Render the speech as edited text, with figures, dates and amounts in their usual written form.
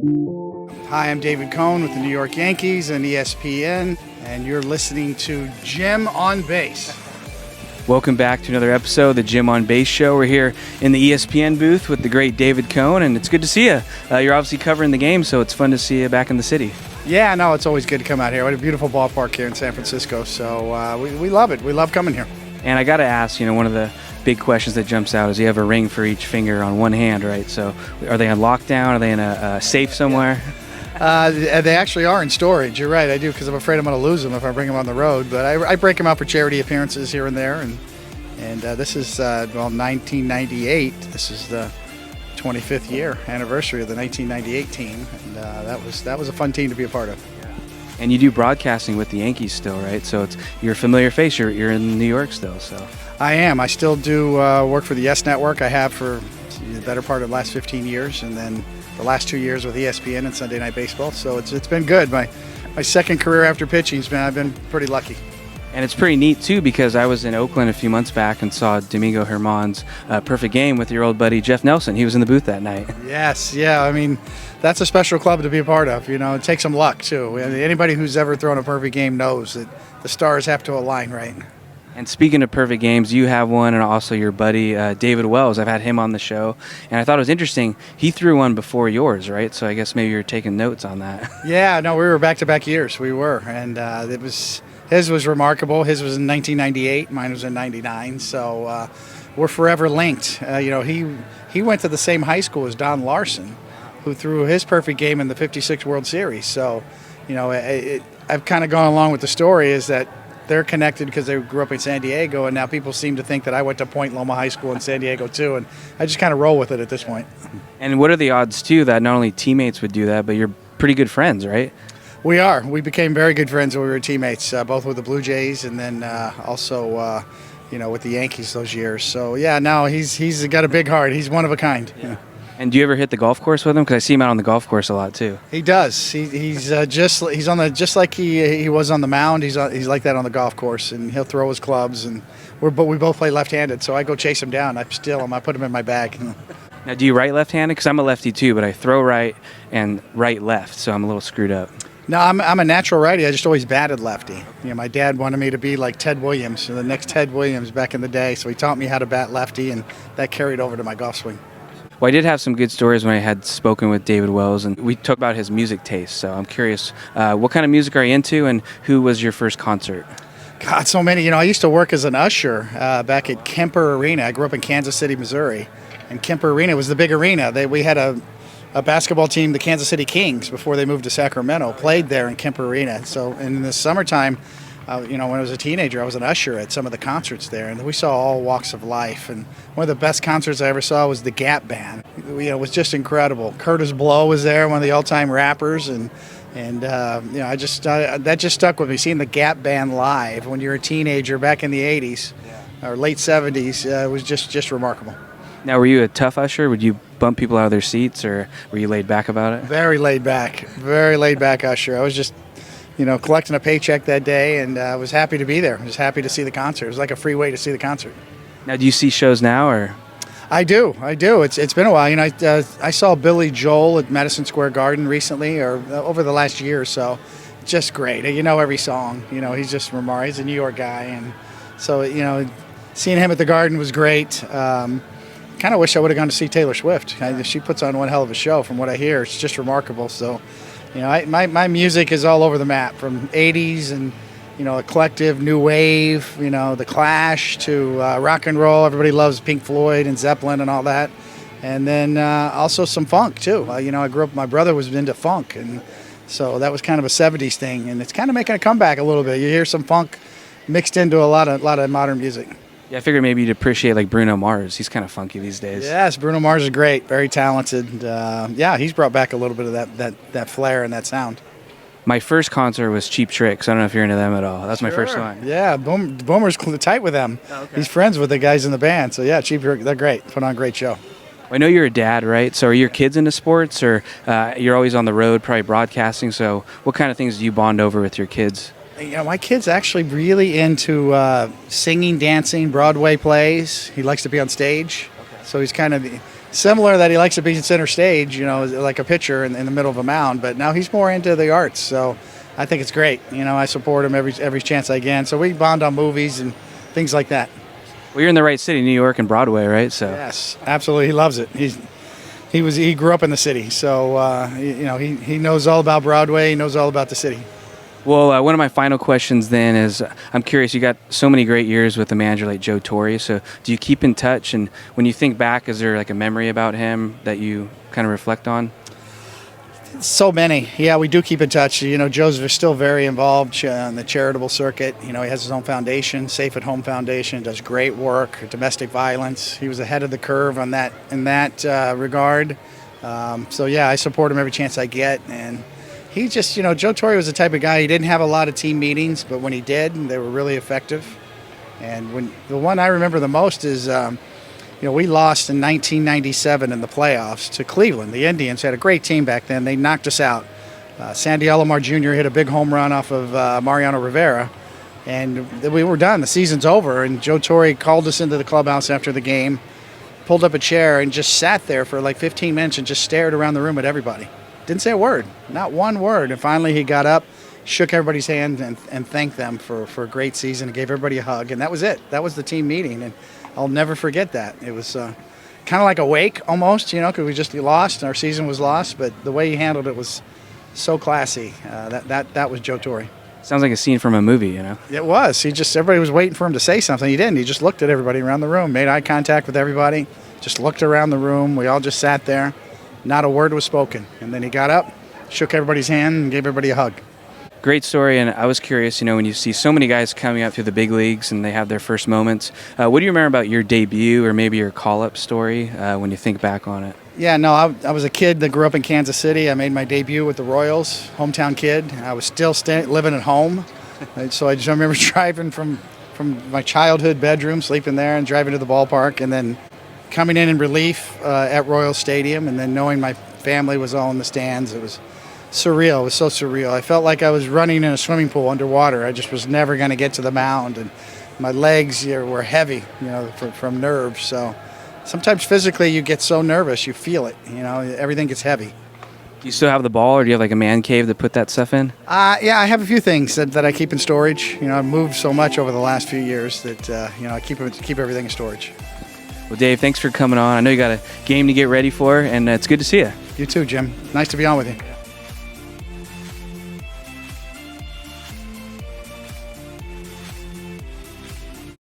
Hi, I'm David Cohn with the New York Yankees and ESPN, and you're listening to Jim on Base. Welcome back to another episode of the Jim on Base Show. We're here in the ESPN booth with the great David Cohn, and it's good to see you. You're obviously covering the game, so it's fun to see you back in the city. Yeah, no, it's always good to come out here. We have a beautiful ballpark here in San Francisco, so we love it. We love coming here. And I got to ask, one of the big questions that jumps out is you have a ring for each finger on one hand, right? So are they on lockdown? Are they in a safe somewhere? They actually are in storage. You're right, I do, because I'm afraid I'm going to lose them if I bring them on the road. But I break them out for charity appearances here and there. And this is, 1998. This is the 25th year anniversary of the 1998 team. And that was a fun team to be a part of. And you do broadcasting with the Yankees still, right? So you're a familiar face. You're in New York still, so. I am. I still do work for the Yes Network. I have for the better part of the last 15 years, and then the last 2 years with ESPN and Sunday Night Baseball. So it's been good. My second career after pitching, I've been pretty lucky. And it's pretty neat, too, because I was in Oakland a few months back and saw Domingo Germán's perfect game with your old buddy Jeff Nelson. He was in the booth that night. Yes, yeah. I mean, that's a special club to be a part of. It takes some luck, too. Anybody who's ever thrown a perfect game knows that the stars have to align right. And speaking of perfect games, you have one, and also your buddy David Wells. I've had him on the show, and I thought it was interesting. He threw one before yours, right? So I guess maybe you're taking notes on that. Yeah, no, we were back-to-back years. We were, and his was remarkable. His was in 1998. Mine was in 99. So we're forever linked. He went to the same high school as Don Larson, who threw his perfect game in the '56 World Series. So, I've kind of gone along with the story is that they're connected because they grew up in San Diego, and now people seem to think that I went to Point Loma High School in San Diego too, and I just kind of roll with it at this point. And what are the odds too that not only teammates would do that, but you're pretty good friends, right? We are. We became very good friends when we were teammates, both with the Blue Jays and then also, with the Yankees those years. So yeah, no, he's got a big heart. He's one of a kind. Yeah. And do you ever hit the golf course with him? Because I see him out on the golf course a lot too. He does. He's just like he was on the mound. He's like that on the golf course, and he'll throw his clubs. And we both play left-handed, so I go chase him down. I steal him. I put him in my bag. Now, do you write left-handed? Because I'm a lefty too, but I throw right and right-left, so I'm a little screwed up. No, I'm a natural righty. I just always batted lefty. My dad wanted me to be like Ted Williams, the next Ted Williams back in the day. So he taught me how to bat lefty, and that carried over to my golf swing. Well, I did have some good stories when I had spoken with David Wells, and we talked about his music taste. So I'm curious, what kind of music are you into, and who was your first concert? God, so many. I used to work as an usher back at Kemper Arena. I grew up in Kansas City, Missouri, and Kemper Arena was the big arena. We had a basketball team, the Kansas City Kings, before they moved to Sacramento, played there in Kemper Arena. So in the summertime, when I was a teenager, I was an usher at some of the concerts there, and we saw all walks of life. And one of the best concerts I ever saw was the Gap Band. It was just incredible. Curtis Blow was there, one of the all-time rappers, and that just stuck with me. Seeing the Gap Band live when you're a teenager back in the '80s or late '70s, it was just remarkable. Now, were you a tough usher? Would you bump people out of their seats, or were you laid back about it? Very laid back usher. I was just collecting a paycheck that day, and I was happy to be there. I was happy to see the concert. It was like a free way to see the concert. Now, do you see shows now, or? I do. It's been a while. I saw Billy Joel at Madison Square Garden recently, or over the last year or so. Just great. Every song. He's just remarkable. He's a New York guy, and so seeing him at the Garden was great. Kind of wish I would have gone to see Taylor Swift. She puts on one hell of a show, from what I hear. It's just remarkable. So. My music is all over the map, from '80s and eclectic, new wave, the Clash, to rock and roll. Everybody loves Pink Floyd and Zeppelin and all that, and then also some funk too. I grew up. My brother was into funk, and so that was kind of a '70s thing, and it's kind of making a comeback a little bit. You hear some funk mixed into a lot of modern music. Yeah, I figured maybe you'd appreciate like Bruno Mars. He's kind of funky these days. Yes, Bruno Mars is great, very talented. He's brought back a little bit of that flair and that sound. My first concert was Cheap Tricks. I don't know if you're into them at all. That's my first one. Yeah, Boomer's tight with them. Oh, okay. He's friends with the guys in the band. So yeah, Cheap Tricks, they're great. Put on a great show. I know you're a dad, right? So are your kids into sports, or you're always on the road, probably broadcasting? So what kind of things do you bond over with your kids? My kid's actually really into singing, dancing, Broadway plays. He likes to be on stage. Okay. So he's kind of similar that he likes to be in center stage, like a pitcher in the middle of a mound. But now he's more into the arts, so I think it's great. I support him every chance I can. So we bond on movies and things like that. Well, you're in the right city, New York and Broadway, right? So yes, absolutely, he loves it. He grew up in the city, so he knows all about Broadway. He knows all about the city. Well, one of my final questions then is, I'm curious, you got so many great years with a manager like Joe Torre, so do you keep in touch? And when you think back, is there like a memory about him that you kind of reflect on? So many. Yeah, we do keep in touch. Joe's still very involved on the charitable circuit. He has his own foundation, Safe at Home Foundation, does great work, domestic violence. He was ahead of the curve on that in that regard. So yeah, I support him every chance I get. And he just, Joe Torre was the type of guy, he didn't have a lot of team meetings, but when he did, they were really effective. And the one I remember the most is, we lost in 1997 in the playoffs to Cleveland. The Indians had a great team back then. They knocked us out. Sandy Alomar Jr. hit a big home run off of Mariano Rivera, and we were done. The season's over, and Joe Torre called us into the clubhouse after the game, pulled up a chair, and just sat there for like 15 minutes and just stared around the room at everybody. Didn't say a word, not one word. And finally he got up, shook everybody's hand, and thanked them for a great season, and gave everybody a hug, and that was it. That was the team meeting, and I'll never forget that. It was kind of like a wake almost, because we just lost, and our season was lost, but the way he handled it was so classy. That was Joe Torre. Sounds like a scene from a movie, It was. Everybody was waiting for him to say something. He didn't. He just looked at everybody around the room, made eye contact with everybody, just looked around the room. We all just sat there. Not a word was spoken. And then he got up, shook everybody's hand, and gave everybody a hug. Great story, and I was curious, when you see so many guys coming up through the big leagues and they have their first moments, what do you remember about your debut or maybe your call-up story when you think back on it? Yeah, no, I was a kid that grew up in Kansas City. I made my debut with the Royals, hometown kid. I was still living at home, so I just remember driving from my childhood bedroom, sleeping there, and driving to the ballpark, and then coming in relief at Royal Stadium, and then knowing my family was all in the stands. It was surreal. It was so surreal. I felt like I was running in a swimming pool underwater. I just was never going to get to the mound, and my legs were heavy, from nerves. So sometimes physically you get so nervous, you feel it. Everything gets heavy. Do you still have the ball, or do you have like a man cave to put that stuff in? Yeah, I have a few things that I keep in storage. I've moved so much over the last few years that I keep everything in storage. Well, Dave, thanks for coming on. I know you got a game to get ready for, and it's good to see you. You too, Jim. Nice to be on with you.